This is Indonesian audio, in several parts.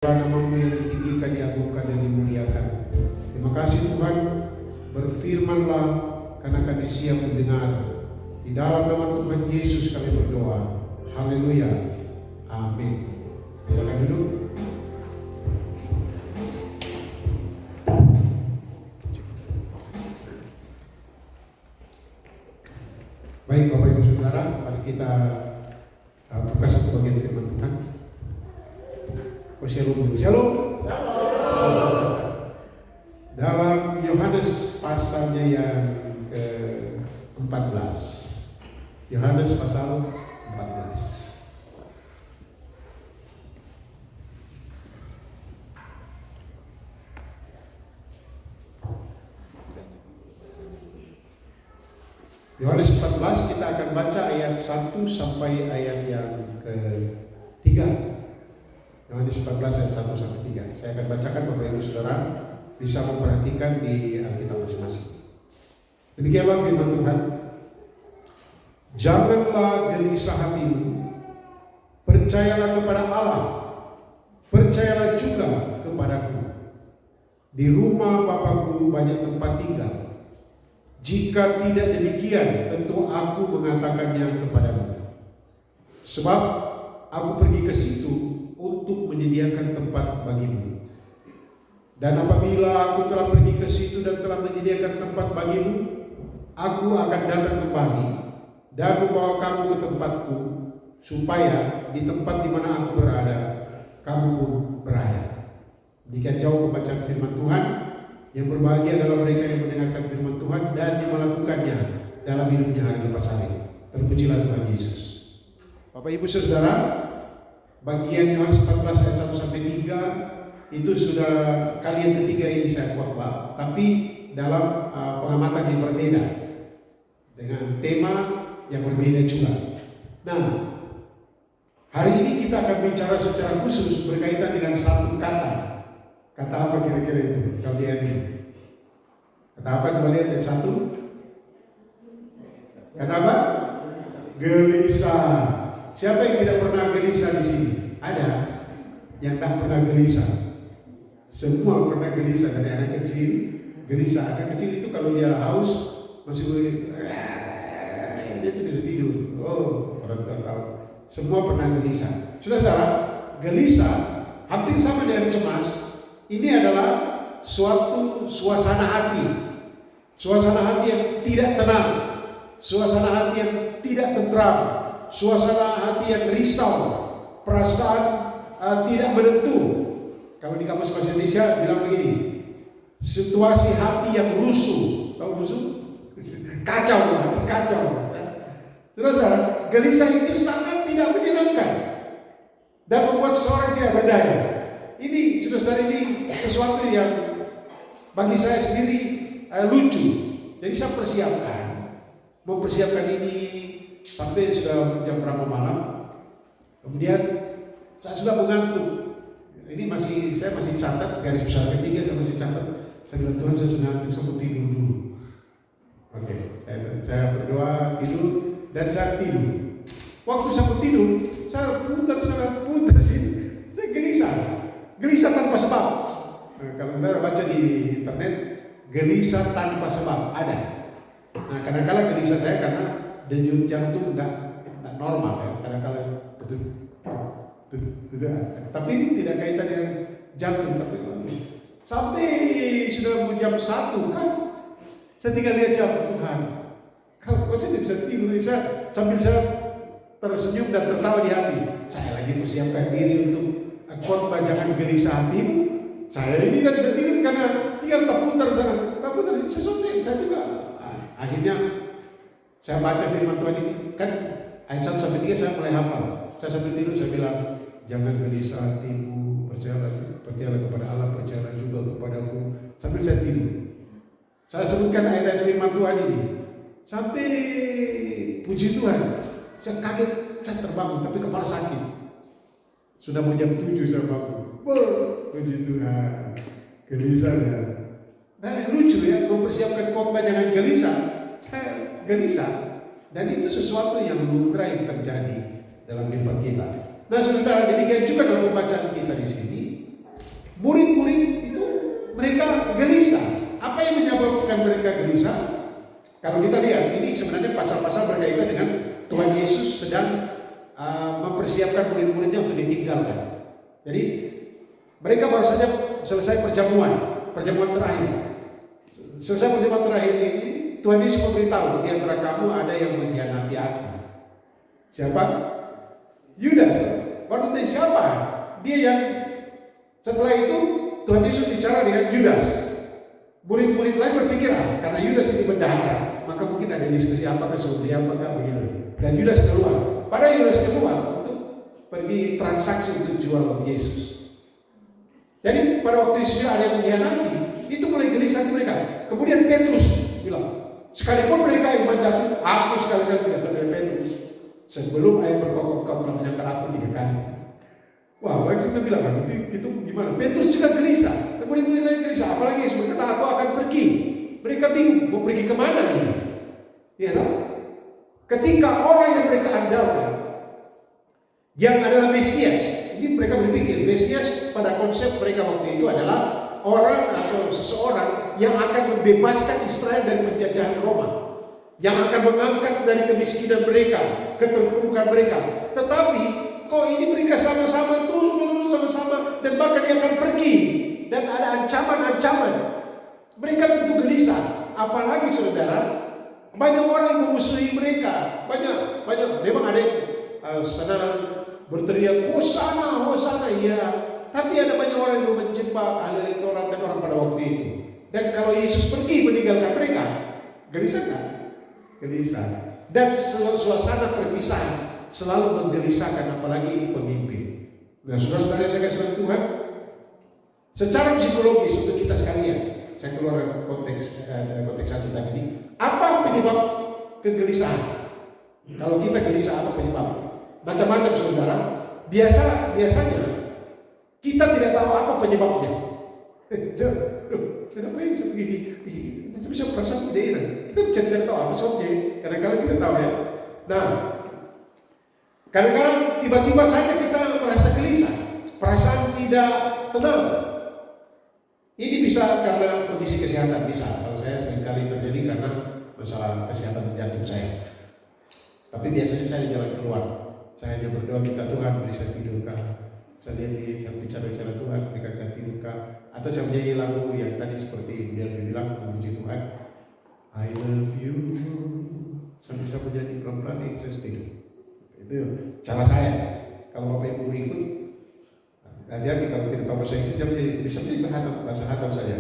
Namamu yang ditinggikan, diagungkan, dan dimuliakan. Terima kasih Tuhan, berfirmanlah karena kami siap mendengar. Di dalam nama Tuhan Yesus kami berdoa. Haleluya. Amin. Silakan duduk. Baik Bapak Ibu Saudara, mari kita buka satu bagian firman Tuhan. Shalom. Shalom. Dalam Yohanes pasalnya yang ke-14. Yohanes pasal 14. Yohanes 14 kita akan baca ayat 1 sampai ayat yang ke-3. Yohanes 14 ayat 1 sampai 3. Saya akan bacakan, Bapak Ibu Saudara bisa memperhatikan di Alkitab masing-masing. Demikianlah firman Tuhan. Janganlah gelisah hatimu, percayalah kepada Allah, percayalah juga kepadaku. Di rumah Bapakku banyak tempat tinggal. Jika tidak demikian, tentu aku mengatakannya kepadamu. Sebab aku pergi ke situ untuk menyediakan tempat bagimu. Dan apabila aku telah pergi ke situ dan telah menyediakan tempat bagimu, aku akan datang kembali dan membawa kamu ke tempatku, supaya di tempat di mana aku berada, kamu pun berada. Demikian jauh pembacaan firman Tuhan. Yang berbahagia adalah mereka yang mendengarkan firman Tuhan dan melakukannya dalam hidupnya hari lepas hari. Terpujilah Tuhan Yesus. Bapak Ibu Saudara, bagian Yohanes 14 ayat 1 sampai 3 itu sudah kali yang ketiga ini saya khotbah, tapi dalam pengamatan yang berbeda dengan tema yang berbeda juga. Nah, hari ini kita akan bicara secara khusus berkaitan dengan satu kata. Kata apa kira-kira itu? Kalau lihat ini. Kata apa? Coba lihat ayat 1. Kata apa? Gelisah. Siapa yang tidak pernah gelisah di sini? Ada yang tidak pernah gelisah. Semua pernah gelisah, dari anak kecil gelisah. Anak kecil itu kalau dia haus masih dia tuh bisa tidur. Oh, orang tua tahu. Semua pernah gelisah. Saudara, gelisah hampir sama dengan cemas. Ini adalah suatu suasana hati. Suasana hati yang tidak tenang. Suasana hati yang tidak tentram. Suasana hati yang risau, perasaan tidak menentu. Kalau di kamus bahasa Indonesia bilang begini, situasi hati yang rusuh. Tahu rusuh? Kacau, hati kacau. Saudara, gelisah itu sangat tidak menyenangkan dan membuat seorang tidak berdaya. Ini, saudara, ini sesuatu yang bagi saya sendiri lucu. Jadi saya mempersiapkan ini sampai sudah jam berapa malam. Kemudian saya sudah mengantuk. Ini saya masih catat garis besar ketiga, saya masih catat. Saya bilang, Tuhan, saya sudah ngantuk, saya mau tidur dulu. Oke, saya berdoa tidur dan saya tidur. Waktu saya mau tidur, saya putar sini. Saya gelisah tanpa sebab. Nah, kalau saudara baca di internet, gelisah tanpa sebab ada. Nah, kadang-kadang gelisah saya karena denyut jantung tidak normal ya, kadang-kadang tapi ini tidak kaitan dengan jantung, tapi sampai sudah jam 1 kan, saya tinggal lihat jam, Tuhan, kalau saya tidak bisa tidur, sambil saya tersenyum dan tertawa di hati, saya lagi persiapkan diri untuk khotbah jangan gelisah hatimu. Saya ini tidak bisa tidur karena tinggal tak putar sesuatu yang saya juga. Akhirnya saya baca firman Tuhan ini, kan ayat 1 sampai 3 saya mulai hafal. Saya sambil tidur saya bilang, jangan gelisah hatimu, percayalah kepada Allah, percayalah juga kepadaku. Sambil saya tidur, saya sebutkan ayat-ayat firman Tuhan ini. Sampai puji Tuhan, saya kaget, saya terbangun tapi kepala sakit. Sudah mau jam 7 saya bangun. Puji Tuhan, gelisah ya. Nah, lucu ya, mempersiapkan khotbah jangan gelisah. Saya gelisah. Dan itu sesuatu yang lumrah yang terjadi dalam kehidupan kita. Nah, saudara, demikian juga dalam pembacaan kita di sini. mereka gelisah? Kalau kita lihat, ini sebenarnya pasal-pasal berkaitan dengan Tuhan Yesus sedang mempersiapkan murid-muridnya untuk ditinggalkan. Jadi mereka baru saja selesai perjamuan terakhir. Selesai perjamuan terakhir ini, Tuhan Yesus memberitahu, di antara kamu ada yang mengkhianati aku. Siapa? Yudas. Maksudnya siapa? Dia yang setelah itu Tuhan Yesus bicara dengan Yudas. Murid-murid lain berpikir, karena Yudas ini bendahara, maka mungkin ada diskusi apakah dia apakah begitu. Dan Yudas keluar. Padahal Yudas keluar untuk pergi transaksi untuk jual Yesus. Jadi pada waktu Yesus bilang ada yang mengkhianati, itu mulai gelisah mereka. Kemudian Petrus bilang, sekalipun mereka iman jatuh, aku sekali-kali tidak tahu dari Petrus. Sebelum ayat berkokok kau telah menyangkal aku 3 kali. Wah, baik sudah bilang kan, itu gimana? Petrus juga gelisah. Kemudian lain gelisah. Apalagi Yesus berkata, aku akan pergi. Mereka bingung, mau pergi kemana ini? Ya tahu? Ketika orang yang mereka andalkan, yang adalah Mesias, ini mereka berpikir Mesias pada konsep mereka waktu itu adalah orang atau seseorang yang akan membebaskan Israel dari penjajahan Roma, yang akan mengangkat dari kemiskinan mereka, keterpurukan mereka. Tetapi kok ini mereka sama-sama terus menerus sama-sama, dan bahkan dia akan pergi dan ada ancaman-ancaman. Mereka tentu gelisah. Apalagi saudara, banyak orang yang memusuhi mereka. Banyak. Memang ada yang senang berteriak Hosana, Hosana, ya. Tapi ada banyak orang yang membenci ahli Taurat dan orang pada waktu itu. Dan kalau Yesus pergi meninggalkan mereka, gelisah kan? Gelisah. Dan suasana perpisahan selalu menggelisahkan, apalagi ini pemimpin. Nah, saudara-saudara saya kasih Tuhan, secara psikologis untuk kita sekalian, saya keluar konteks kita ini, apa penyebab kegelisahan? Kalau kita gelisah, apa penyebab? Macam-macam saudara. Biasanya kita tidak tahu apa penyebabnya. Kenapa yang begini? Kita bisa perasaan tidak enak. Kita mencari tahu apa sebabnya. Kadang-kadang kita tahu ya. Nah, kadang-kadang tiba-tiba saja kita merasa gelisah, perasaan tidak tenang. Ini bisa karena kondisi kesehatan, bisa. Kalau saya seringkali terjadi karena masalah kesehatan jantung saya. Tapi biasanya saya jalan keluar. Saya hanya berdoa, minta Tuhan beri saya tidur kah. Saya lihat saya bicara Tuhan, berikan saya tidur kah. Atau saya menyanyi lagu yang tadi seperti dia bilang, memuji Tuhan, I love you. Saya bisa menyanyi pelan-pelan, saya tidur. Itu cara saya. Kalau Bapak Ibu ikut, hati-hati kalau tidak tahu bahasa Inggris, saya bisa menjadi bahasa hatam saja.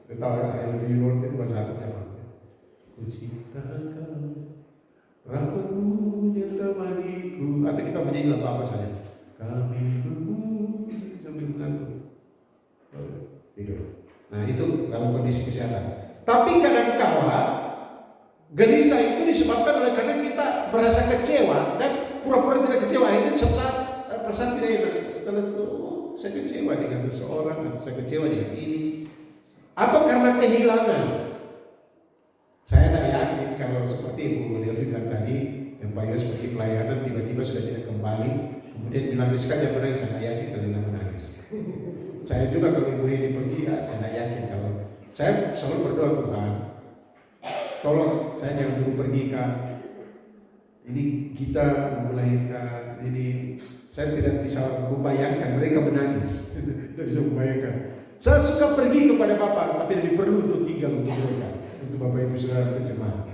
Kita tahu ya, I love you Lord itu bahasa hatam apa? Ku ciptakan rahmat-Mu nyata bagiku. Atau kita menyanyi lagu apa saja. Kami memuji sambil mengantuk. Tidur. Nah itu dalam kondisi kesehatan. Tapi kadang-kala gelisah itu disebabkan oleh karena kita merasa kecewa dan pura-pura tidak kecewa. Akhirnya saat perasaan tidak enak. Setelah itu, saya kecewa dengan seseorang, atau saya kecewa dengan ini, atau karena kehilangan. Saya tidak yakin kalau seperti Ibu Delvi bilang tadi, yang Pak Yos pergi pelayanan tiba-tiba sudah tidak kembali, kemudian bilang Rizka jangan menangis. Saya tidak yakin kalau dia menangis. Saya juga kalau Ibu Hedi pergi, saya tidak yakin kalau. Saya selalu berdoa, Tuhan, tolong saya jangan dulu pergi kan. Ini kita melahirkan, ini saya tidak bisa membayangkan mereka menangis. Tidak bisa membayangkan. Saya suka pergi kepada Bapak, tapi lebih perlu untuk tinggal untuk mereka, untuk Bapak Ibu Saudara, untuk jemaat,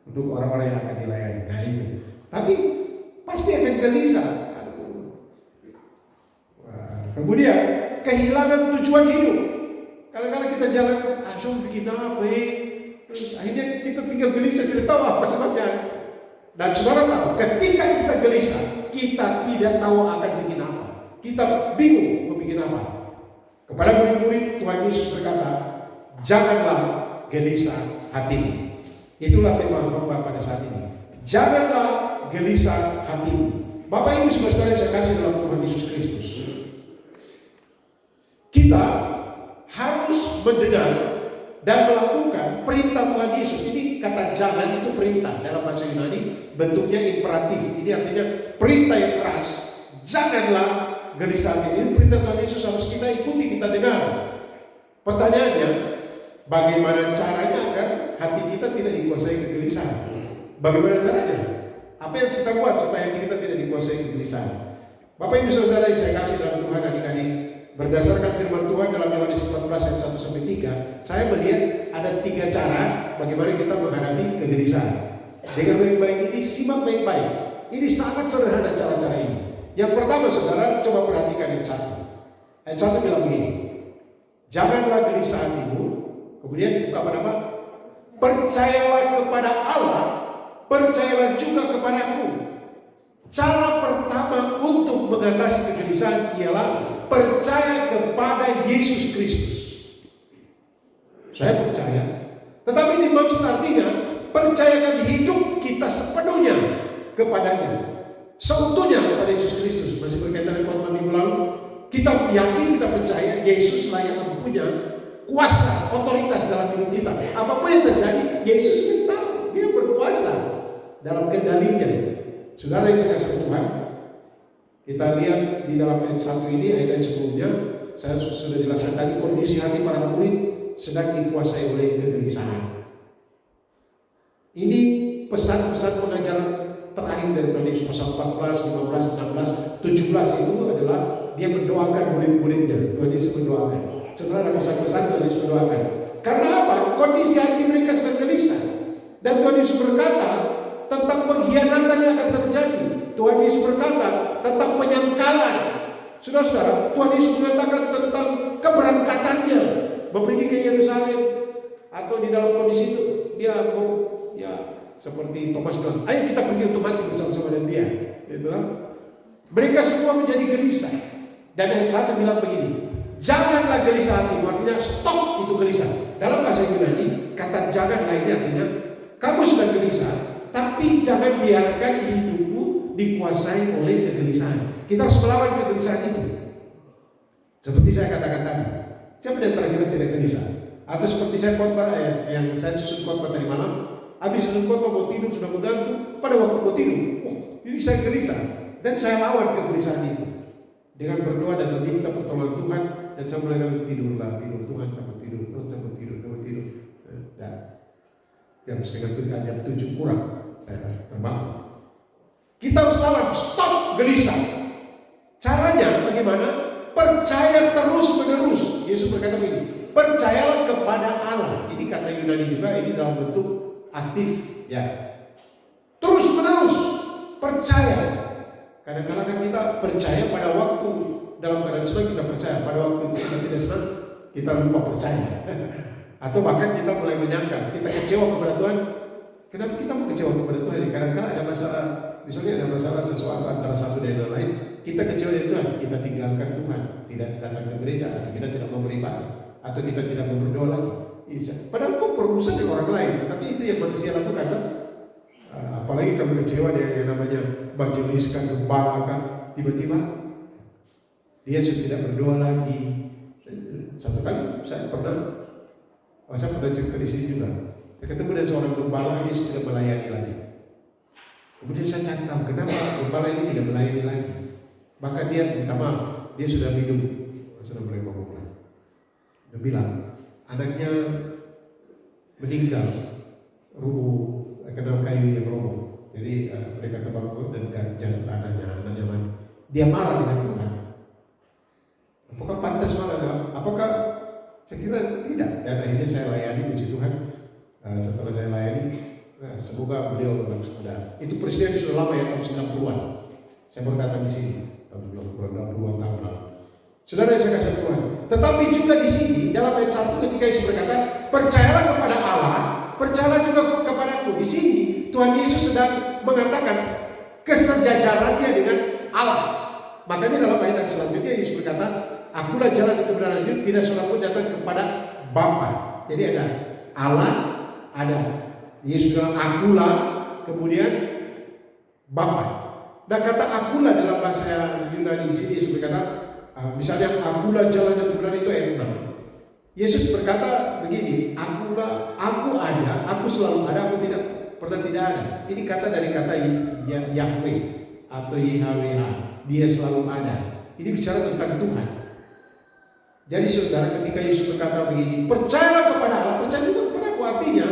untuk orang-orang yang akan dilayani. Nah itu. Tapi pasti akan gelisah. Kemudian kehilangan tujuan hidup. Kadang-kadang kita jalan, saya bikin apa akhirnya kita tinggal gelisah, tidak tahu apa sebabnya. Dan saudara tahu, ketika kita gelisah, kita tidak tahu akan bikin apa. Kita bingung mau bikin apa. Kepada murid-murid Tuhan Yesus berkata, janganlah gelisah hatimu. Itulah tema khotbah pada saat ini. Janganlah gelisah hatimu. Bapak Ibu saudara yang saya kasih dalam Tuhan Yesus Kristus, kita harus mendengar dan melakukan perintah Tuhan Yesus. Ini kata jangan itu perintah dalam bahasa Yunani, bentuknya imperatif. Ini artinya perintah yang keras. Janganlah gelisah hati. Ini perintah Tuhan Yesus harus kita ikuti, kita dengar. Pertanyaannya, Bagaimana caranya agar hati kita tidak dikuasai kegelisahan? Bagaimana caranya? Apa yang kita buat supaya hati kita tidak dikuasai kegelisahan? Bapak Ibu Saudara yang saya kasih dalam Tuhan, adik-adik, berdasarkan firman Tuhan dalam Yohanes 14 ayat 1 sampai 3, saya melihat ada 3 cara bagaimana kita menghadapi kegelisahan. Dengan baik-baik ini, simak baik-baik. Ini sangat sederhana cara-cara ini. Yang pertama, saudara, coba perhatikan ayat 1. Ayat 1 bilang begini, janganlah gelisah hatimu. Kemudian buka apa? Percayalah kepada Allah, percayalah juga kepadaku. Cara pertama untuk mengatasi kegelisahan ialah percaya kepada Yesus Kristus. Saya percaya. Tetapi ini maksud artinya percayakan hidup kita sepenuhnya kepadanya, seutuhnya kepada Yesus Kristus. Masih berkaitan dengan khotbah minggu lalu, kita yakin, kita percaya Yesuslah yang punya kuasa, otoritas dalam hidup kita. Apapun yang terjadi, Yesus yang tahu, Dia berkuasa dalam kendalinya. Saudara yang saya kasih Tuhan, kita lihat di dalam ayat 1 ini, ayat sebelumnya, saya sudah jelaskan tadi kondisi hati para murid sedang dikuasai oleh kegelisahan. Ini pesan-pesan pengajaran terakhir dari Tuhan Yesus, pasal 14, 15, 16, 17 itu adalah Dia mendoakan murid-muridnya. Tuhan Yesus mendoakan. Sebenarnya ada pesan-pesan Tuhan Yesus mendoakan. Karena apa? Kondisi hati mereka sedang gelisah. Dan Tuhan Yesus berkata tentang pengkhianatan yang akan terjadi. Tuhan Yesus berkata tentang penyangkalan. Saudara-saudara, Tuhan Yesus mengatakan tentang keberangkatannya pergi ke Yerusalem, atau di dalam kondisi itu dia seperti Thomas bilang, ayo kita pergi untuk mati bersama-sama dengan dia. Gitu. Mereka semua menjadi gelisah. Dan ayat 1 bilang begini, janganlah gelisah hatimu, artinya stop itu gelisah. Dalam bahasa Yunani, kata janganlah ini artinya kamu sudah gelisah, tapi jangan biarkan hidupmu dikuasai oleh kegelisahan. Kita harus melawan kegelisahan itu. Seperti saya katakan tadi, siapa di antara kita tidak gelisah? Atau seperti saya khotbah yang saya susun khotbah tadi malam, habis susun khotbah mau tidur sudah mengantuk, pada waktu mau tidur, ini saya gelisah dan saya lawan kegelisahan itu dengan berdoa dan meminta pertolongan Tuhan, dan saya mulai tidur Tuhan sampai tidur. Dan jam setengah 7 kurang saya terbangun. Kita harus lawan, stop gelisah. Caranya bagaimana? Percaya terus menerus. Yesus berkata begini, percayalah kepada Allah. Ini kata Yunani juga, ini dalam bentuk aktif, ya. Terus menerus percaya. Kadang-kadang kan kita percaya pada waktu dalam keadaan senang kita percaya, pada waktu kita tidak senang kita lupa percaya. Atau bahkan kita mulai menyangka, kita kecewa kepada Tuhan. Kenapa kita mau kecewa kepada Tuhan? Kadang-kadang ada masalah, misalnya ada masalah sesuatu antara satu dan yang lain, kita kecewa dengan Tuhan, kita tinggalkan Tuhan, tidak datang ke gereja, atau kita tidak mau beribadah, atau kita tidak mau berdoa lagi. Padahal kok berurusan dengan orang lain, tetapi itu yang manusia lakukan kan? Apalagi kalau kecewa dia yang namanya majelis kan, gembala kan, tiba-tiba dia sudah tidak berdoa lagi. Satu kali saya pernah cerita di sini juga. Saya ketemu dengan seorang gembala, dia sudah melayani lagi. Kemudian saya cari tahu kenapa gembala ini tidak melayani lagi. Bahkan dia minta maaf, dia sudah minum, sudah mulai ngomong lagi. Dia bilang anaknya meninggal, rubuh, kena kayu yang roboh. Jadi mereka tebang dan jatuh anaknya mati. Dia marah dengan Tuhan. Apakah pantas marah? Apakah saya kira tidak. Dan akhirnya saya layani, puji Tuhan. Setelah saya layani, semoga beliau dalam saudara. Itu peristiwa ini sudah lama ya, tahun 90-an. Saya baru datang di sini tahun 20-an tahun lalu. Saudara yang saya kasih Tuhan. Tetapi juga di sini dalam ayat 1 ketika Yesus berkata, percayalah kepada Allah, percayalah juga kepadaku. Di sini Tuhan Yesus sedang mengatakan kesejajarannya dengan Allah. Makanya dalam ayat selanjutnya Yesus berkata, akulah jalan kebenaran hidup, tidak seorang pun datang kepada Bapa. Jadi ada Allah, ada Yesus bilang akulah, kemudian Bapa. Dan kata akulah dalam bahasa Yunani di sini Yesus berkata, misalnya akulah jalan dan kebenaran itu ayat 6. Yesus berkata begini, akulah, aku ada, aku selalu ada, aku tidak pernah tidak ada. Ini kata dari kata Yahweh atau YHWH, dia selalu ada. Ini bicara tentang Tuhan. Jadi saudara, ketika Yesus berkata begini, percayalah kepada Allah, percaya juga kepada aku. Artinya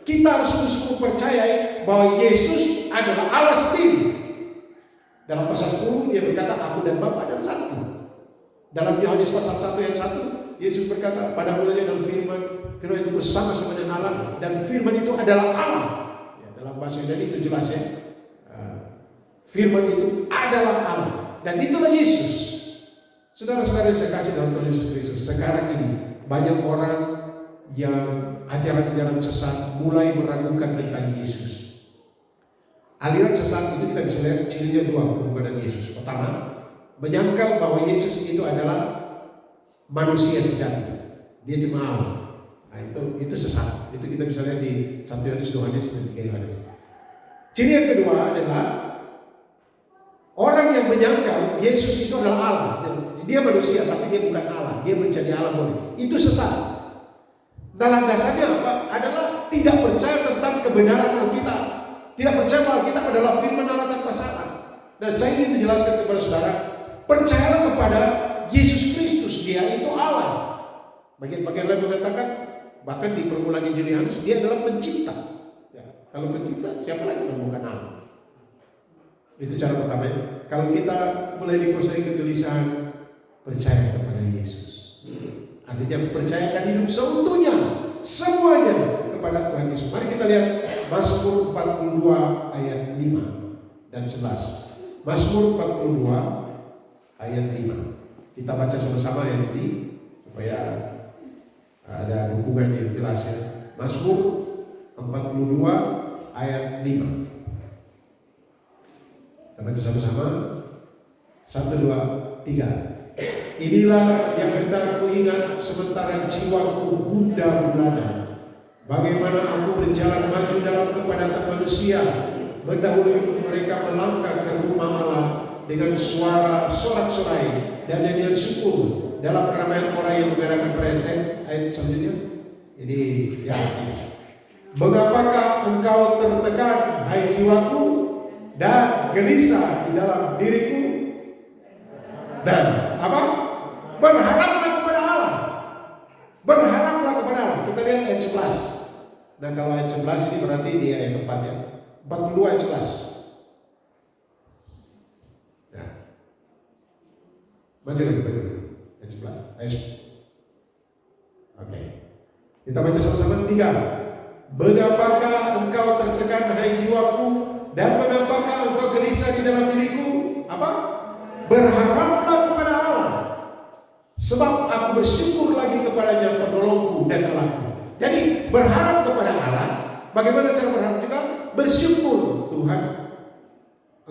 kita harus sungguh-sungguh percaya bahwa Yesus adalah Allah sendiri. Dalam pasal 10 dia berkata, aku dan Bapa adalah satu. Dalam Yohanes pasal 1 ayat 1, Yesus berkata, pada mulanya adalah firman, firman itu bersama-sama dengan Allah, dan firman itu adalah Allah. Ya, dalam bahasa Yunani itu jelas ya. Firman itu adalah Allah, dan itulah Yesus. Saudara-saudara yang saya kasih dalam Tuhan Yesus Kristus, sekarang ini banyak orang yang ajaran-ajaran sesat mulai meragukan tentang Yesus. Aliran sesat itu kita bisa lihat cirinya dua berhubungan dengan Yesus. Pertama, menyangkal bahwa Yesus itu adalah manusia sejati, dia cuma Allah. Nah, itu sesat. Itu kita bisa lihat di 1 Yohanes, 2 Yohanes, dan 3 Yohanes. Ciri yang kedua adalah orang yang menyangkal Yesus itu adalah Allah. Dia manusia, tapi dia bukan Allah. Dia menjadi Allah murni. Itu sesat. Dalam dasarnya apa? Adalah tidak percaya tentang kebenaran Alkitab. Tidak percaya bahwa Alkitab adalah firman Allah tanpa salah. Dan saya ingin menjelaskan kepada saudara, percayalah kepada Yesus Kristus. Dia itu Allah. Bagian-bagian lain mengatakan, bahkan di permulaan Injil Yohanes, dia adalah pencipta. Ya, kalau pencipta, siapa lagi yang bukan Allah? Itu cara pertama. Kalau kita mulai dikuasai kegelisahan, percaya kepada Yesus. Artinya percayakan hidup seutuhnya, semuanya kepada Tuhan Yesus. Mari kita lihat Mazmur 42 ayat 5 dan 11. Mazmur 42 ayat 5. Kita baca sama-sama ayat ini supaya ada hubungan yang jelas ya. Mazmur 42 ayat 5. Kita baca sama-sama. 1, 2, 3. Inilah yang hendak ku ingat sementara jiwaku gundah gulana. Bagaimana aku berjalan maju dalam kepadatan manusia, mendahului mereka melangkah ke rumah Allah dengan suara sorak-sorai dan nyanyian syukur dalam keramaian orang yang mengadakan perayaan. Ayat selanjutnya ini ya. Mengapakah engkau tertekan, hai jiwaku, dan gelisah di dalam diriku? Dan apa? Berharaplah kepada Allah. Berharaplah kepada Allah. Kita lihat ayat 11. Nah, kalau ayat 11 ini berarti dia ayat tempatnya 42 ayat 11. Nah, maju lagi ayat 11. Oke. Kita baca sama-sama 3. Mengapakah engkau tertekan, hai jiwaku, dan mengapakah engkau gelisah di dalam diriku? Apa? Berharaplah kepada Allah, sebab aku bersyukur lagi kepadanya, penolongku dan Allahku. Jadi berharap kepada Allah. Bagaimana cara berharap juga? Bersyukur. Tuhan,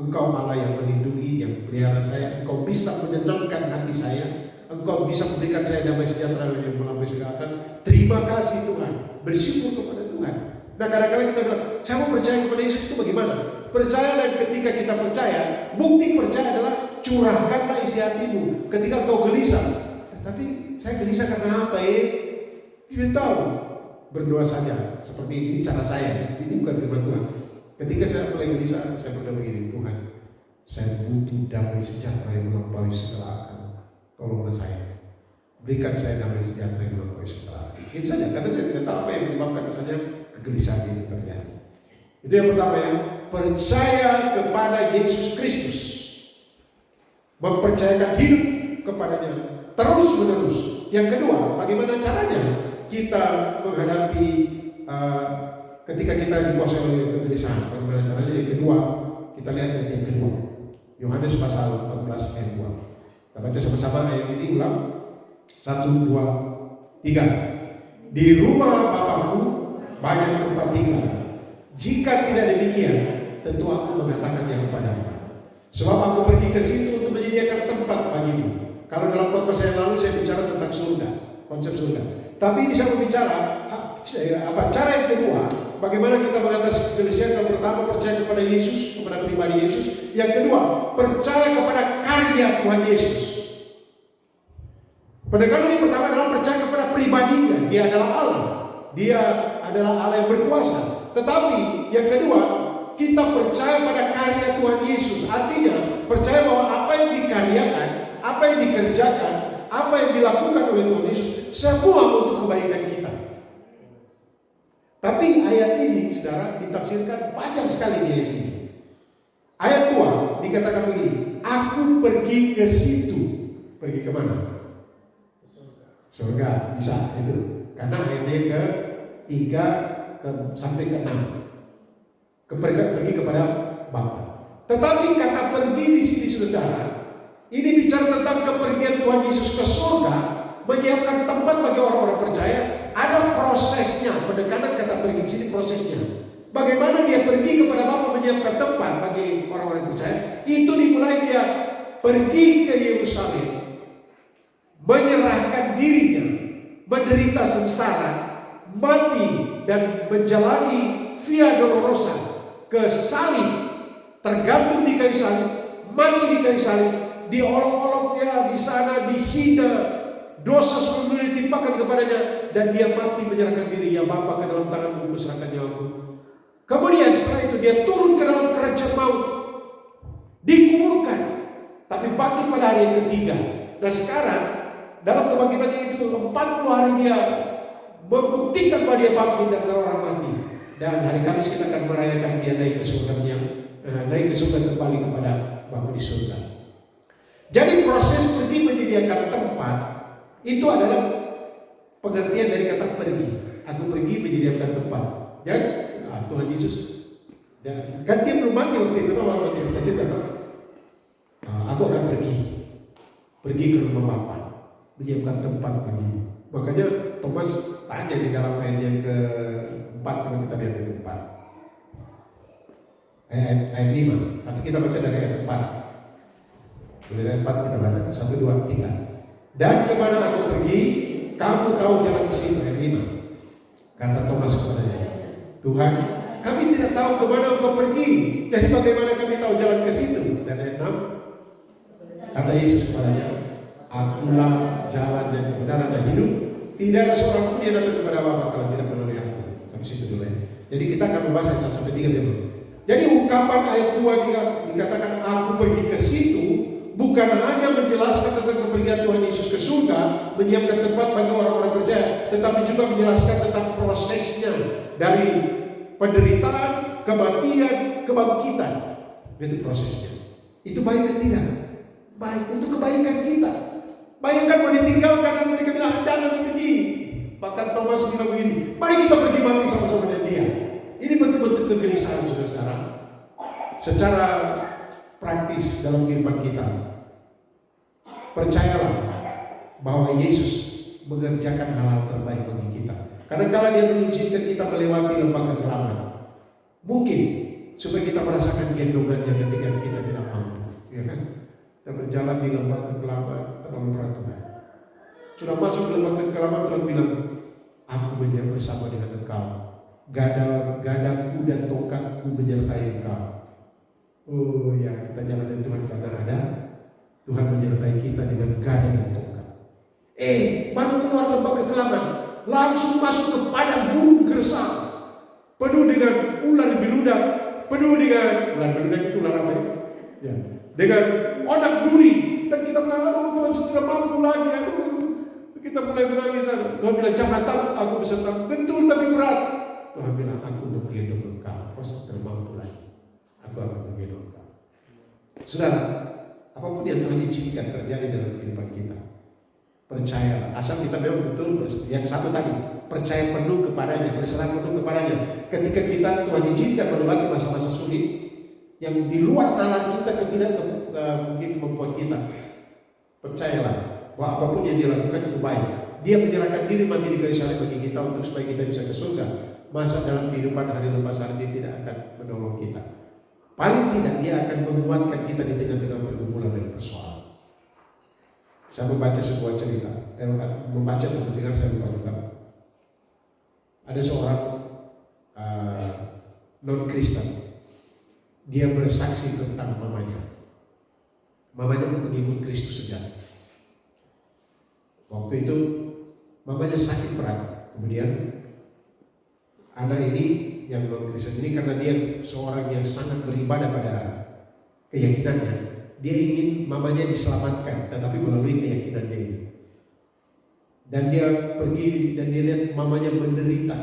Engkau Allah yang melindungi, yang memelihara saya. Engkau bisa menyenangkan hati saya. Engkau bisa memberikan saya damai sejahtera yang melampaui segala akal. Terima kasih Tuhan. Bersyukur kepada Tuhan. Nah, kadang-kadang kita bilang, saya mau percaya kepada Yesus, itu bagaimana? Percaya, dan ketika kita percaya, bukti percaya adalah curahkanlah isi hatimu. Ketika engkau gelisah, tapi saya gelisah karena apa ya? Tidak tahu. Berdoa saja. Seperti ini cara saya. Ini bukan firman Tuhan. Ketika saya mulai gelisah, saya berdoa begini, Tuhan, saya butuh damai sejahtera yang melampaui segala akal. Tolonglah saya. Berikan saya damai sejahtera yang melampaui segala akal. Itu saja. Karena saya tidak tahu apa yang menyebabkan misalnya kegelisahan ini terjadi. Itu yang pertama ya. Percaya kepada Yesus Kristus. Mempercayakan hidup kepadanya terus menerus. Yang kedua, bagaimana caranya kita menghadapi ketika kita dikuasai oleh kegelisahan? Bagaimana caranya? Yang kedua, kita lihat yang kedua, Yohanes pasal 14 ayat 2. Kita baca sama-sama ayat ini ulang. 1, 2, 3. Di rumah Bapakku banyak tempat tinggal. Jika tidak demikian, tentu aku mengatakannya kepadamu. Sebab aku pergi ke situ untuk menyediakan tempat bagimu. Kalau dalam khotbah saya lalu saya bicara tentang surga, konsep surga. Tapi ini saya berbicara cara yang kedua, bagaimana kita mengatasi kegelisahan. Yang pertama, percaya kepada Yesus, kepada pribadi Yesus. Yang kedua, percaya kepada karya Tuhan Yesus. Pendekatan yang pertama adalah percaya kepada pribadinya. Dia adalah Allah. Dia adalah Allah yang berkuasa. Tetapi yang kedua, kita percaya pada karya Tuhan Yesus. Artinya percaya bahwa apa yang dikaryakan, apa yang dikerjakan apa yang dilakukan oleh Tuhan Yesus semua untuk kebaikan kita. Tapi ayat ini, saudara, ditafsirkan panjang sekali di ayat ini. Ayat 2 dikatakan begini, aku pergi ke situ. Pergi kemana? Surga, bisa itu. Karena ayatnya ke 3 sampai ke 6. Pergi kepada Bapa. Tetapi kata pergi di sini, saudara, ini bicara tentang kepergian Tuhan Yesus ke surga, menyiapkan tempat bagi orang-orang percaya. Ada prosesnya. Penekanan kata pergi di sini prosesnya. Bagaimana dia pergi kepada Bapa menyiapkan tempat bagi orang-orang percaya? Itu dimulai dia pergi ke Yerusalem, menyerahkan dirinya, menderita sengsara, mati dan menjalani via dolorosa ke salib, tergantung di kayu salib, mati di kayu salib, diolok-olok ya di sana, dihina, dosa seluruhnya ditimpakan kepadanya, dan dia mati menyerahkan diri. Ya Bapa, ke dalam tanganmu kuserahkan nyawaku. Kemudian setelah itu dia turun ke dalam kerajaan maut, dikuburkan, tapi bangkit pada hari yang ketiga. Nah sekarang dalam kebangkitannya itu 40 hari dia membuktikan bahwa dia bangkit dari orang mati. Dan hari Kamis kita akan merayakan dia naik ke surga, naik ke surga kembali kepada Bapa di surga. Jadi proses pergi menyediakan tempat itu adalah pengertian dari kata pergi. Aku pergi menyediakan tempat. Dan Tuhan Yesus, kan dia belum mati waktu itu, tahu cerita-cerita. Aku akan pergi ke rumah Bapa, menyiapkan tempat bagimu. Makanya Thomas tanya di dalam ayat yang ke-4, coba kita lihat ayat 4. Ayat 5, tapi kita baca dari ayat 4. Dari ayat 4 kita baca 1, 2, 3. Dan kemana aku pergi, kamu tahu jalan ke situ. Ayat 5. Kata Thomas kepadanya, Tuhan, kami tidak tahu kemana engkau pergi, jadi bagaimana kami tahu jalan ke situ? Dan ayat 6, kata Yesus kepadanya, akulah jalan dan kebenaran dan hidup. Tidak ada seorang pun yang datang kepada Bapa kalau tidak melalui aku. Sampai situ dulu ya. Jadi kita akan membahas ayat 1 sampai 3 dulu. Jadi ungkapan ayat 2 dikatakan aku pergi ke situ, bukan hanya menjelaskan tentang kepergian Tuhan Yesus ke surga, menyiapkan tempat bagi orang-orang percaya, tetapi juga menjelaskan tentang prosesnya dari penderitaan, kematian, kebangkitan. Itu prosesnya. Itu baik ke tidak? Baik untuk kebaikan kita. Bayangkan mau ditinggalkan dan mereka bilang jangan pergi. Bahkan Thomas bilang begini, mari kita pergi mati sama-sama dengan dia. Ini bentuk-bentuk kegelisahan saudara. Secara praktis dalam kehidupan kita, percayalah bahwa Yesus mengerjakan hal-hal terbaik bagi kita. Karena kalau dia mengizinkan kita melewati lembah kegelapan, mungkin supaya kita merasakan gendongannya ketika kita tidak mampu, ya kan? Kita berjalan di lembah kegelapan, terlalu berat Tuhan. Sudah masuk ke lembah kegelapan, Tuhan bilang, aku menjadi bersama dengan engkau. Gadaku dan tongkatku menyertai engkau. Oh ya, kita jalan dengan Tuhan karena ada Tuhan menyertai kita dengan gada dan tongkat. Baru keluar lembah kegelapan, langsung masuk ke padang gurun gersang, penuh dengan ular beludak, penuh dengan ular beludak itu ular apa ya? Ya, dengan onak duri, dan kita bilang, aduh Tuhan sudah mampu lagi, kita mulai menangis. Tuhan bilang, jangan takut, aku bisa takut, betul tapi berat. Tuhan bilang, aku untuk gendong engkau, kau sudah mampu lagi, aku akan menggendong engkau. Saudara, apapun yang Tuhan izinkan terjadi dalam kehidupan kita, percayalah, asal kita memang betul, yang satu tadi, percaya penuh kepadanya, berserah penuh kepadanya. Ketika kita Tuhan izinkan melewati masa-masa sulit yang di luar nalar kita, mungkin kemampuan kita, percayalah bahwa apapun yang dia lakukan itu baik. Dia menyerahkan diri mati di kayu salib bagi kita untuk supaya kita bisa ke surga. Masa dalam kehidupan hari lepas hari dia tidak akan menolong kita. Paling tidak dia akan menguatkan kita di tengah-tengah pergumulan dan persoalan. Saya membaca sebuah cerita, membaca dan mendengar, saya lupa. Ada seorang non-Kristen, dia bersaksi tentang mamanya. Mamanya pengikut Kristus sejati. Waktu itu mamanya sakit berat, kemudian anak ini yang non-Kristen ini, karena dia seorang yang sangat beribadah pada keyakinannya, dia ingin mamanya diselamatkan, tetapi melalui keyakinan dia ini. Dan dia pergi dan dia lihat mamanya menderita,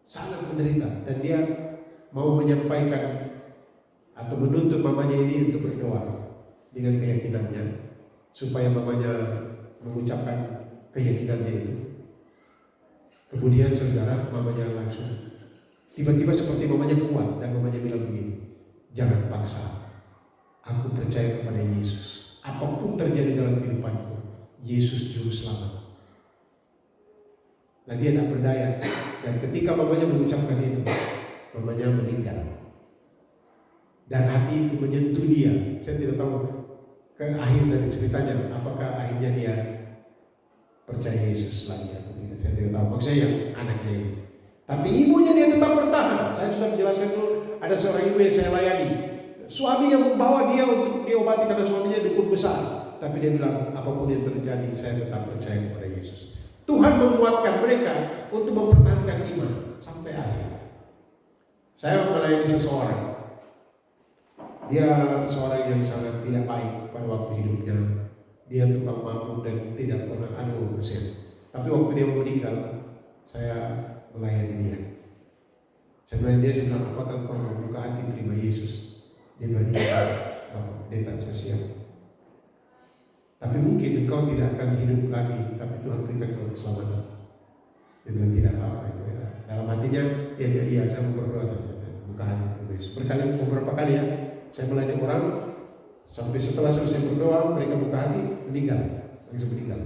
sangat menderita, dan dia mau menyampaikan atau menuntut mamanya ini untuk berdoa dengan keyakinannya supaya mamanya mengucapkan keyakinannya itu. Kemudian saudara, mamanya langsung tiba-tiba seperti mamanya kuat, dan mamanya bilang begini, jangan paksa, aku percaya kepada Yesus. Apapun terjadi dalam kehidupanku, Yesus juru selamat. Nah, dia tidak berdaya. Dan ketika mamanya mengucapkan itu, mamanya meninggal. Dan hati itu menyentuh dia. Saya tidak tahu ke akhir dari ceritanya, apakah akhirnya dia percaya Yesus lagi atau tidak. Saya tidak tahu. Maksudnya yang anaknya ini. Tapi ibunya dia tetap bertahan. Saya sudah menjelaskan dulu, ada seorang ibu yang saya layani. Suami yang membawa dia untuk diobati karena suaminya dukun besar. Tapi dia bilang, apapun yang terjadi, saya tetap percaya kepada Yesus. Tuhan menguatkan mereka untuk mempertahankan iman sampai akhir. Saya melayani seseorang. Dia seorang yang sangat tidak baik pada waktu hidupnya. Dia tukang mabuk dan tidak pernah ada urusan. Tapi waktu dia meninggal, saya melayani dia. Saya melayani dia, saya bilang, apakah engkau membuka hati terima Yesus? Dia bilang, iya, Bapak, dia tak siap. Tapi mungkin engkau tidak akan hidup lagi, tapi Tuhan berikan kau keselamatan. Dia bilang tidak apa-apa itu ya. Dalam hatinya, iya saya mau berdoa saja. Buka hati Yesus. Beberapa kali ya, saya melayani orang, sampai setelah selesai berdoa, mereka buka hati, meninggal. Langsung meninggal.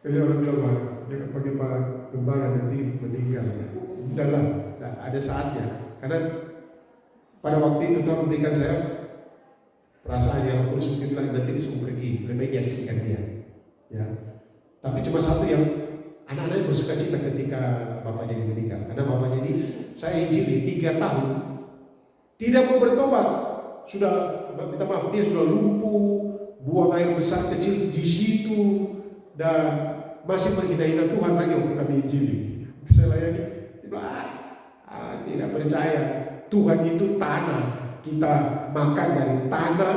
Jadi orang bilang, jangan pakai Pak Gembala nanti meninggal. Udahlah, ada saatnya. Karena pada waktu itu Tuhan memberikan saya perasaan yang aku mungkin bilang nanti dia semua pergi, lebih baik yakinkan dia. Ya. Tapi cuma satu yang anak-anak bersuka cita ketika bapaknya meninggal. Karena bapaknya ini saya injili 3 tahun tidak mau bertobat. Sudah minta maaf, dia sudah lumpuh, buang air besar kecil di situ, dan masih menghina-hina Tuhan lagi waktu kami injili. Saya layani, dia bilang, tidak percaya. Tuhan itu tanah. Kita makan dari tanah,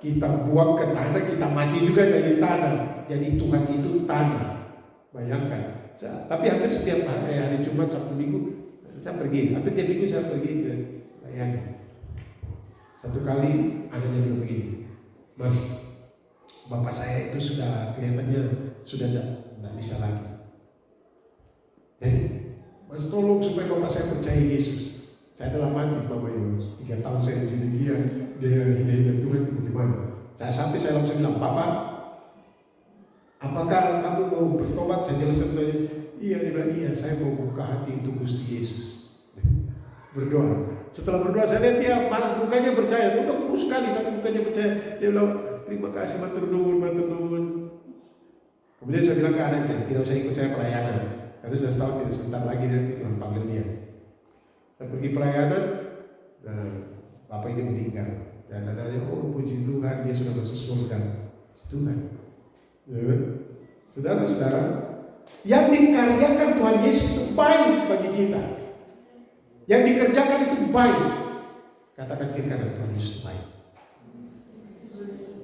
kita buang ke tanah, kita mati juga dari tanah. Jadi Tuhan itu tanah. Bayangkan. Tapi hampir setiap hari Jumat, Sabtu, Minggu saya pergi. Hampir tiap minggu saya pergi ke layani. Satu kali anaknya bilang begini, Mas, bapak saya itu sudah kelihatannya sudah tidak bisa lagi. Jadi Mas tolong supaya bapak saya percaya Yesus. Saya adalah mati Bapak Ibu. 3 tahun saya jadi dia hina Tuhan itu bagaimana? Sampai saya langsung bilang, Bapak, apakah kamu mau bertobat? Saya jelaskan tadi. Iya, dia bilang, iya, saya mau buka hati untuk Gusti Yesus. Berdoa. Setelah berdoa saya lihat dia mukanya percaya. Dia udah kurus sekali tapi mukanya percaya. Dia bilang, terima kasih matur nuwun. Kemudian saya bilang ke anaknya, tidak usah ikut saya pelayanan. Karena saya tahu tidak sebentar lagi nanti Tuhan panggil dia. Saya pergi pelayanan, nah, bapak ini meninggal. Dan anaknya, oh puji Tuhan, dia sudah masuk surga. Tuhan. Ya. Saudara-saudara, yang dikaryakan Tuhan Yesus itu baik bagi kita. Yang dikerjakan itu baik. Katakan kiri kanan, Tuhan Yesus baik.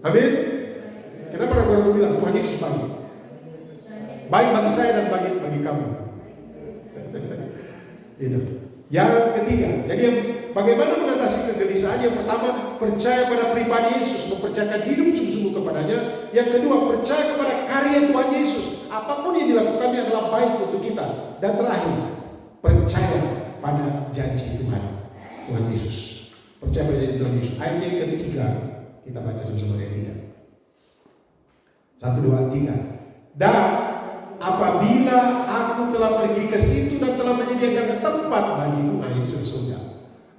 Amin. Kenapa orang-orang bilang Tuhan Yesus baik? Baik bagi saya dan bagi kamu. Itu. Yang ketiga, jadi bagaimana mengatasi kegelisahan? Yang pertama, percaya pada pribadi Yesus, mempercayakan hidup sungguh-sungguh kepadanya. Yang kedua, percaya kepada karya Tuhan Yesus. Apapun yang dilakukannya adalah baik untuk kita. Dan terakhir, percaya pada janji Tuhan Yesus. Percaya pada janji Tuhan Yesus. Ayat yang ketiga, kita baca sama-sama ayat 3. 1, 2, 3. Dan apabila aku telah pergi ke situ dan telah menyediakan tempat bagimu, ini surga,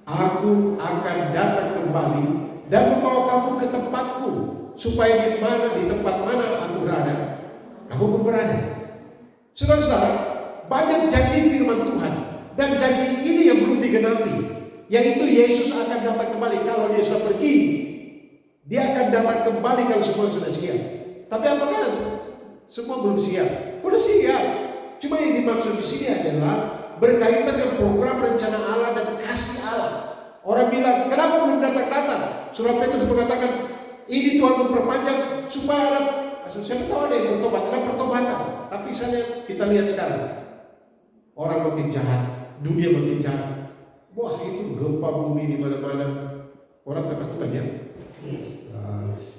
aku akan datang kembali dan membawa kamu ke tempatku, supaya di tempat mana aku berada, kamu pun berada. Saudara-saudara, banyak janji firman Tuhan, dan janji ini yang belum digenapi, yaitu Yesus akan datang kembali. Kalau dia sudah pergi, dia akan datang kembali kalau semua sudah siap. Tapi apakah semua belum siap? Udah siap. Cuma yang dimaksud di sini adalah berkaitan dengan program rencana Allah dan kasih Allah. Orang bilang, kenapa belum datang-datang? Surat Petrus mengatakan, ini Tuhan memperpanjang supaya Maksud siapa tahu ada yang bertobat, ada pertobatan. Tapi misalnya kita lihat sekarang, orang makin jahat, dunia makin jahat. Wah itu gempa bumi di mana-mana, orang ketakutan ya.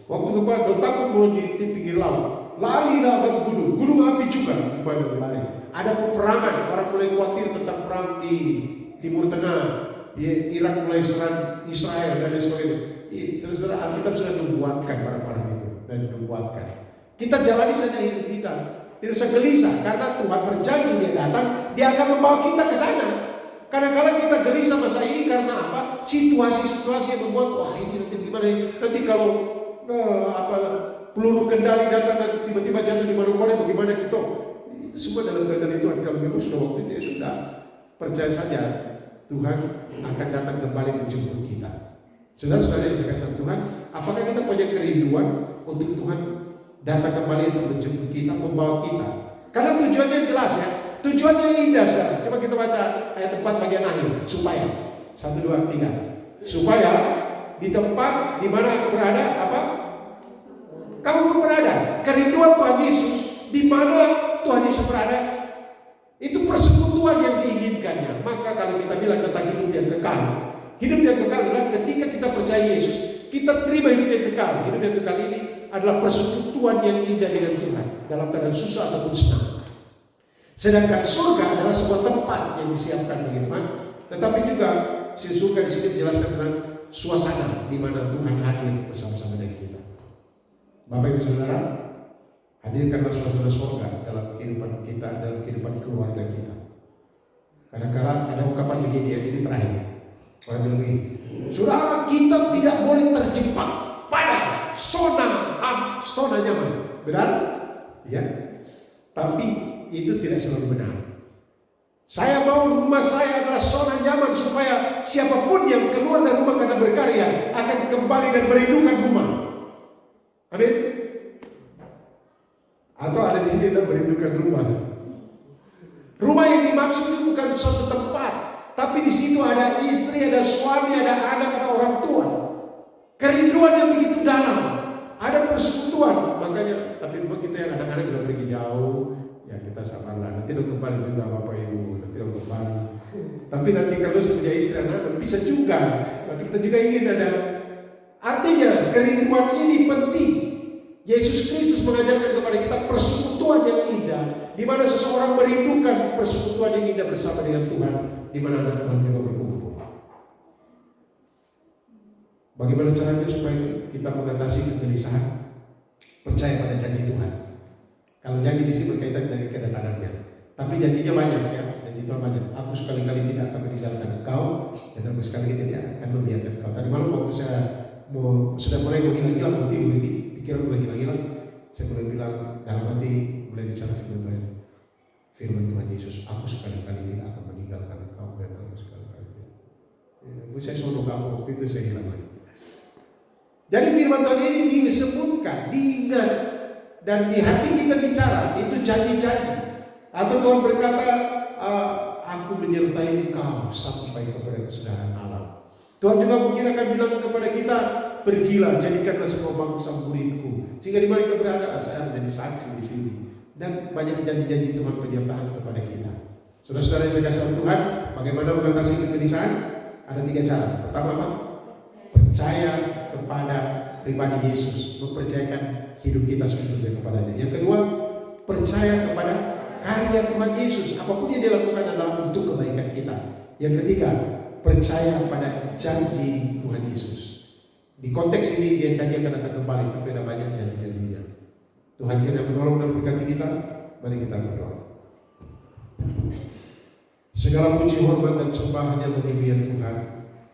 Waktu gempa, do takut mau di pinggir laut, lari lah ke gunung api juga, gimana lari. Ada peperangan, orang mulai khawatir tentang perang di Timur Tengah, di Irak mulai serang Israel dan lain sebagainya. Saudara, Alkitab sudah membuatkan barang-barang itu dan membuatkan. Kita jalani saja hidup kita, tidak usah gelisah karena Tuhan berjanji dia datang, dia akan membawa kita ke sana. Kadang-kadang kita gelisah masa ini karena apa? Situasi-situasi yang membuat wah ini nanti gimana ini? Nanti kalau peluru kendali datang dan tiba-tiba jatuh di mana-mana bagaimana gitu? Itu semua dalam kendali Tuhan. Kalau memang sudah waktu itu ya sudah, percaya saja Tuhan akan datang kembali menjemput kita. Saudara-saudara yang dikasihi Tuhan, apakah kita punya kerinduan untuk Tuhan datang kembali untuk menjemput kita, membawa kita? Karena tujuannya jelas ya, tujuannya indah saudara. Coba kita baca ayat 4 bagian akhir. Supaya 1, 2, 3. Supaya di tempat di mana aku berada, apa? Kamu pun berada. Kerinduan Tuhan Yesus di mana Tuhan Yesus berada, itu persekutuan yang diinginkannya. Maka kalau kita bilang tentang hidup yang kekal, hidup yang kekal adalah ketika kita percaya Yesus, kita terima hidup yang kekal. Hidup yang kekal ini adalah persekutuan yang indah dengan Tuhan dalam keadaan susah ataupun senang. Sedangkan surga adalah sebuah tempat yang disiapkan bagi Tuhan, tetapi juga surga di sini menjelaskan tentang suasana di mana Tuhan hadir bersama-sama dengan kita. Bapak Ibu Saudara, hadirkanlah suasana surga dalam kehidupan kita, dalam kehidupan keluarga kita. Kadang-kadang ada ungkapan begini ya, ini terakhir. Orang bilang begini, saudara kita tidak boleh terjebak pada zona nyaman. Benar? Ya. Tapi itu tidak selalu benar. Saya mau rumah saya adalah zona nyaman supaya siapapun yang keluar dari rumah karena berkarya akan kembali dan merindukan rumah. Amin. Atau ada di sini yang merindukan rumah. Rumah yang dimaksud itu bukan suatu tempat, tapi di situ ada istri, ada suami, ada anak, ada orang tua. Kerinduan yang begitu dalam, ada persekutuan. Makanya, tapi memang kita yang anak-anak juga pergi jauh, ya kita sabarlah. Nanti dong kembali juga Bapak Ibu, nanti dong kembali. Tapi nanti kalau sudah punya istri anak, bisa juga. Tapi kita juga ingin ada. Artinya kerinduan ini penting. Yesus Kristus mengajarkan kepada kita persekutuan yang indah, di mana seseorang merindukan persekutuan yang indah bersama dengan Tuhan, di mana ada Tuhan juga berkumpul. Bagaimana caranya supaya kita mengatasi kegelisahan? Percaya pada janji Tuhan. Kalau janji di sini berkaitan dengan kedatangannya, tapi janjinya banyak ya, janji Tuhan banyak. Aku sekali-kali tidak akan meninggalkan engkau, dan aku sekali-kali tidak akan membiarkan engkau. Tadi malam waktu saya sudah mulai menghilang-hilang, mau tidur ini, pikiran mulai hilang-hilang, saya mulai bilang dalam hati, mulai bicara firman Tuhan. Firman Tuhan Yesus, aku sekali-kali tidak akan meninggalkan engkau, dan aku sekali-kali tidak. Saya suruh kamu, waktu itu saya hilang lagi. Jadi firman Tuhan ini disebutkan, diingat, dan di hati kita bicara, itu janji-janji. Atau Tuhan berkata, aku menyertai engkau sampai kepada kesudahan alam. Tuhan juga mungkin akan bilang kepada kita, pergilah, jadikanlah semua bangsa muridku. Sehingga di mana kita berada, saya harus jadi saksi di sini. Dan banyak janji-janji Tuhan penyertaan kepada kita. Saudara-saudara yang saya kasih Tuhan, bagaimana mengatasi kegelisahan? Ada 3 cara. Pertama apa? Percaya kepada pribadi Yesus, mempercayakan hidup kita sebetulnya kepadanya. Yang kedua, percaya kepada karya Tuhan Yesus. Apapun yang dilakukan adalah untuk kebaikan kita. Yang ketiga, percaya pada janji Tuhan Yesus. Di konteks ini dia janji akan datang kembali, tapi ada banyak janji-janjinya. Tuhan kiranya menolong dan berkati kita. Mari kita berdoa. Segala puji, hormat dan sembah hanya bagi ya Tuhan,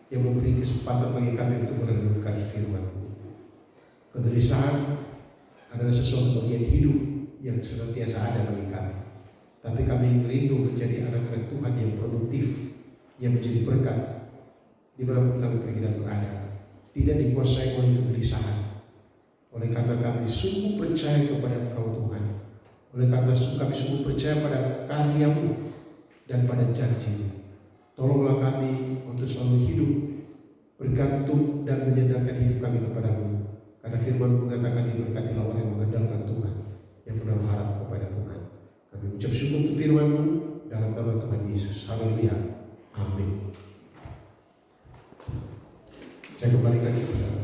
yang memberi kesempatan bagi kami untuk merenungkan firman-Mu. Kegelisahan adalah sesuatu bagian hidup yang senantiasa ada bagi kami. Tapi kami rindu menjadi anak-anak Tuhan yang produktif, yang menjadi berkat di mana pun kami pergi dan berada, tidak dikuasai oleh kegelisahan. Oleh karena kami sungguh percaya kepada Engkau Tuhan, oleh karena kami sungguh percaya pada karya-Mu dan pada janji-Mu. Tolonglah kami untuk selalu hidup bergantung dan menyandarkan hidup kami kepada-Mu, Karena firman mengatakan diberkati orang yang mengandalkan Tuhan, yang menaruh harap kepada Tuhan. Kami ucap syukur untuk firman-Mu dalam nama Tuhan Yesus. Haleluya. Amin. Saya kembalikan kepada